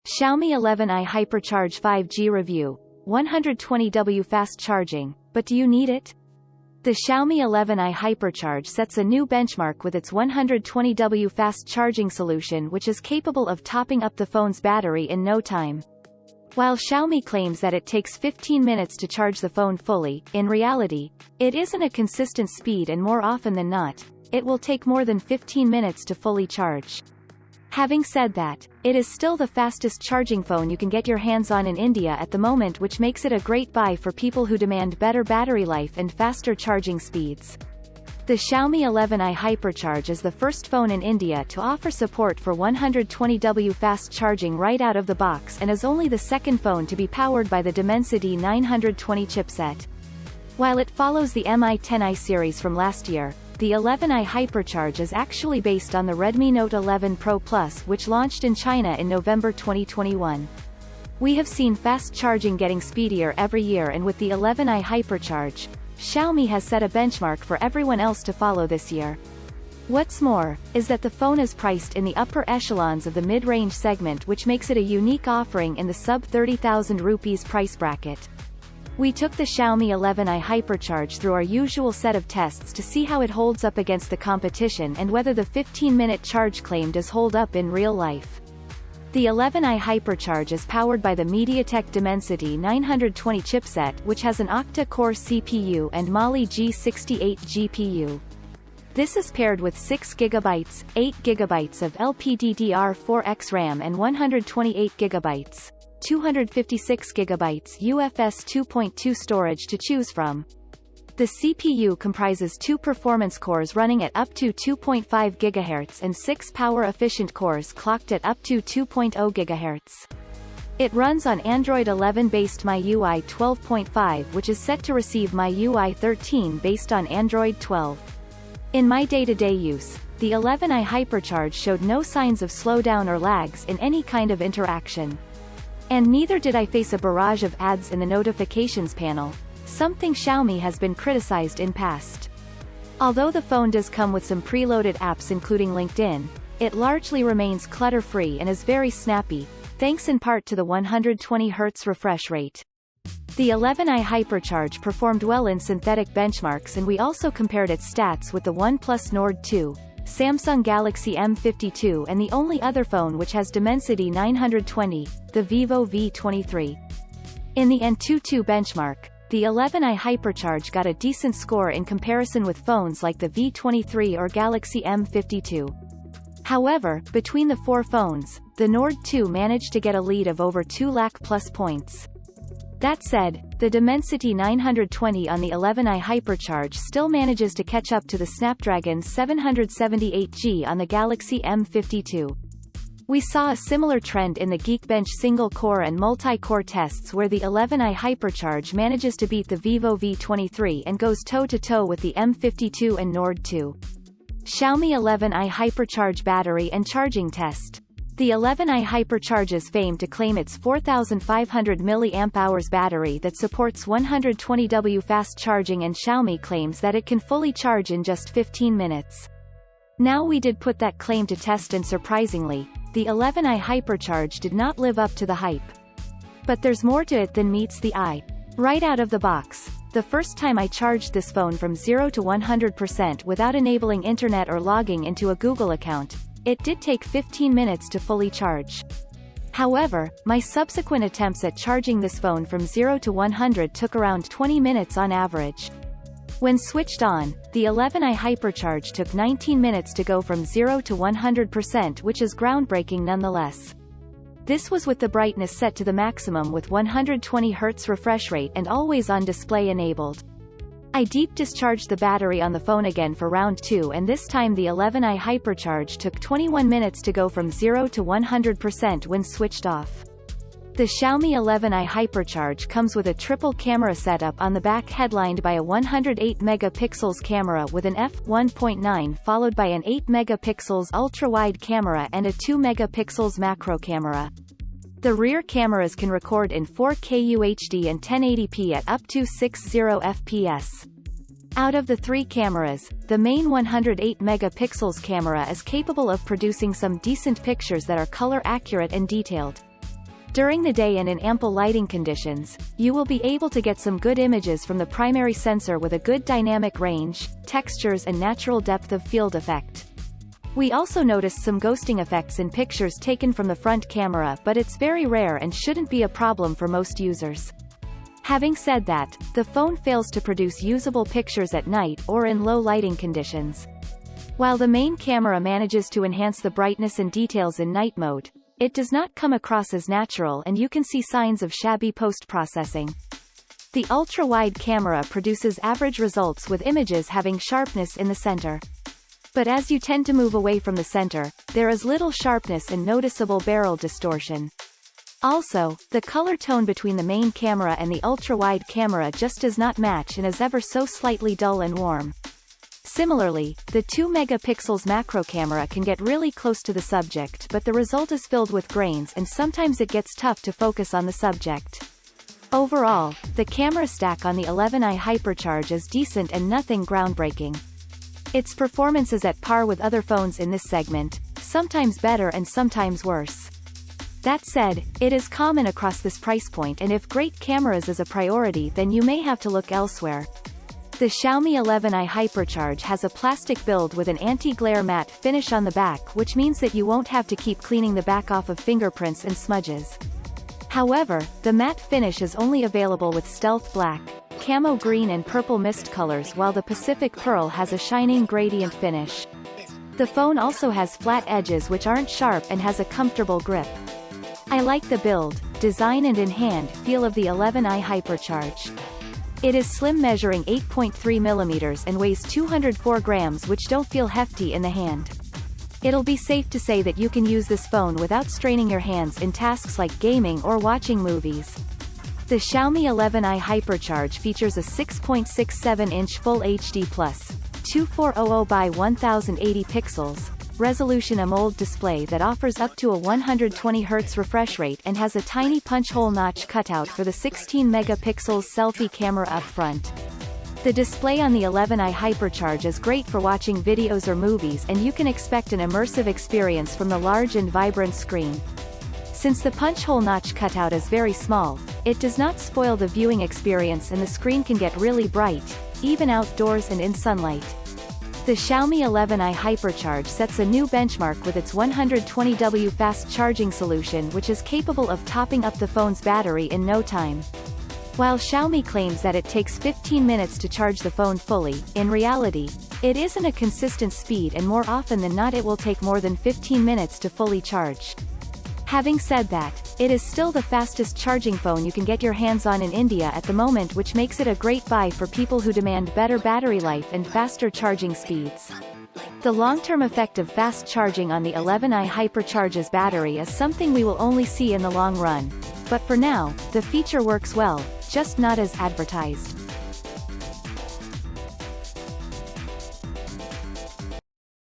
Xiaomi 11i Hypercharge 5G review. 120W fast charging, but do you need it? The Xiaomi 11i Hypercharge sets a new benchmark with its 120W fast charging solution, which is capable of topping up the phone's battery in no time. While Xiaomi claims that it takes 15 minutes to charge the phone fully, in reality, it isn't a consistent speed, and more often than not, it will take more than 15 minutes to fully charge. Having said that, it is still the fastest charging phone you can get your hands on in India at the moment, which makes it a great buy for people who demand better battery life and faster charging speeds. The Xiaomi 11i Hypercharge is the first phone in India to offer support for 120W fast charging right out of the box, and is only the second phone to be powered by the Dimensity 920 chipset. While it follows the Mi-10i series from last year, the 11i Hypercharge is actually based on the Redmi Note 11 Pro Plus, which launched in China in November 2021. We have seen fast charging getting speedier every year, and with the 11i Hypercharge, Xiaomi has set a benchmark for everyone else to follow this year. What's more, is that the phone is priced in the upper echelons of the mid-range segment, which makes it a unique offering in the sub 30,000 rupees price bracket. We took the Xiaomi 11i Hypercharge through our usual set of tests to see how it holds up against the competition and whether the 15-minute charge claim does hold up in real life. The 11i Hypercharge is powered by the Mediatek Dimensity 920 chipset, which has an octa-core CPU and Mali-G68 GPU. This is paired with 6GB, 8GB of LPDDR4X RAM and 128GB, 256GB UFS 2.2 storage to choose from. The CPU comprises 2 performance cores running at up to 2.5 GHz and 6 power-efficient cores clocked at up to 2.0 GHz. It runs on Android 11-based MIUI 12.5, which is set to receive MIUI 13 based on Android 12. In my day-to-day use, the 11i Hypercharge showed no signs of slowdown or lags in any kind of interaction. And neither did I face a barrage of ads in the notifications panel, something Xiaomi has been criticized in past. Although the phone does come with some preloaded apps including LinkedIn, it largely remains clutter-free and is very snappy, thanks in part to the 120Hz refresh rate. The 11i Hypercharge performed well in synthetic benchmarks, and we also compared its stats with the OnePlus Nord 2, Samsung Galaxy M52 and the only other phone which has Dimensity 920, the Vivo V23. In the Antutu benchmark, the 11i Hypercharge got a decent score in comparison with phones like the V23 or Galaxy M52. However, between the 4 phones, the Nord 2 managed to get a lead of over 2 lakh plus points. That said, the Dimensity 920 on the 11i Hypercharge still manages to catch up to the Snapdragon 778G on the Galaxy M52. We saw a similar trend in the Geekbench single-core and multi-core tests, where the 11i Hypercharge manages to beat the Vivo V23 and goes toe-to-toe with the M52 and Nord 2. Xiaomi 11i Hypercharge battery and charging test. The 11i Hypercharge's fame to claim its 4,500 mAh battery that supports 120W fast charging, and Xiaomi claims that it can fully charge in just 15 minutes. Now we did put that claim to test, and surprisingly, the 11i Hypercharge did not live up to the hype. But there's more to it than meets the eye. Right out of the box, the first time I charged this phone from 0 to 100% without enabling internet or logging into a Google account, it did take 15 minutes to fully charge. However, my subsequent attempts at charging this phone from 0 to 100 took around 20 minutes on average. When switched on, the 11i Hypercharge took 19 minutes to go from 0 to 100%, which is groundbreaking nonetheless. This was with the brightness set to the maximum with 120Hz refresh rate and always-on display enabled. I deep discharged the battery on the phone again for round 2, and this time the 11i Hypercharge took 21 minutes to go from 0 to 100% when switched off. The Xiaomi 11i Hypercharge comes with a triple camera setup on the back, headlined by a 108 megapixels camera with an f1.9 followed by an 8 megapixels ultra-wide camera and a 2 megapixels macro camera. The rear cameras can record in 4K UHD and 1080p at up to 60 fps. Out of the 3 cameras, the main 108 megapixels camera is capable of producing some decent pictures that are color accurate and detailed. During the day and in ample lighting conditions, you will be able to get some good images from the primary sensor with a good dynamic range, textures and natural depth of field effect. We also noticed some ghosting effects in pictures taken from the front camera, but it's very rare and shouldn't be a problem for most users. Having said that, the phone fails to produce usable pictures at night or in low lighting conditions. While the main camera manages to enhance the brightness and details in night mode, it does not come across as natural and you can see signs of shabby post-processing. The ultra-wide camera produces average results with images having sharpness in the center. But as you tend to move away from the center, there is little sharpness and noticeable barrel distortion. Also, the color tone between the main camera and the ultra-wide camera just does not match and is ever so slightly dull and warm. Similarly, the 2 megapixels macro camera can get really close to the subject, but the result is filled with grains and sometimes it gets tough to focus on the subject. Overall, the camera stack on the 11i Hypercharge is decent and nothing groundbreaking. Its performance is at par with other phones in this segment, sometimes better and sometimes worse. That said, it is common across this price point, and if great cameras is a priority then you may have to look elsewhere. The Xiaomi 11i Hypercharge has a plastic build with an anti-glare matte finish on the back, which means that you won't have to keep cleaning the back off of fingerprints and smudges. However, the matte finish is only available with stealth black, camo green and purple mist colors, while the Pacific Pearl has a shining gradient finish. The phone also has flat edges which aren't sharp and has a comfortable grip. I like the build, design and in-hand feel of the 11i Hypercharge. It is slim, measuring 8.3 mm and weighs 204 grams, which don't feel hefty in the hand. It'll be safe to say that you can use this phone without straining your hands in tasks like gaming or watching movies. The Xiaomi 11i Hypercharge features a 6.67-inch Full HD Plus, 2400 by 1080 pixels, resolution AMOLED display that offers up to a 120Hz refresh rate and has a tiny punch-hole notch cutout for the 16-megapixel selfie camera up front. The display on the 11i Hypercharge is great for watching videos or movies, and you can expect an immersive experience from the large and vibrant screen. Since the punch-hole notch cutout is very small, it does not spoil the viewing experience and the screen can get really bright, even outdoors and in sunlight. The Xiaomi 11i Hypercharge sets a new benchmark with its 120W fast charging solution, which is capable of topping up the phone's battery in no time. While Xiaomi claims that it takes 15 minutes to charge the phone fully, in reality, it isn't a consistent speed, and more often than not it will take more than 15 minutes to fully charge. Having said that, it is still the fastest charging phone you can get your hands on in India at the moment, which makes it a great buy for people who demand better battery life and faster charging speeds. The long-term effect of fast charging on the 11i Hypercharge's battery is something we will only see in the long run. But for now, the feature works well, just not as advertised.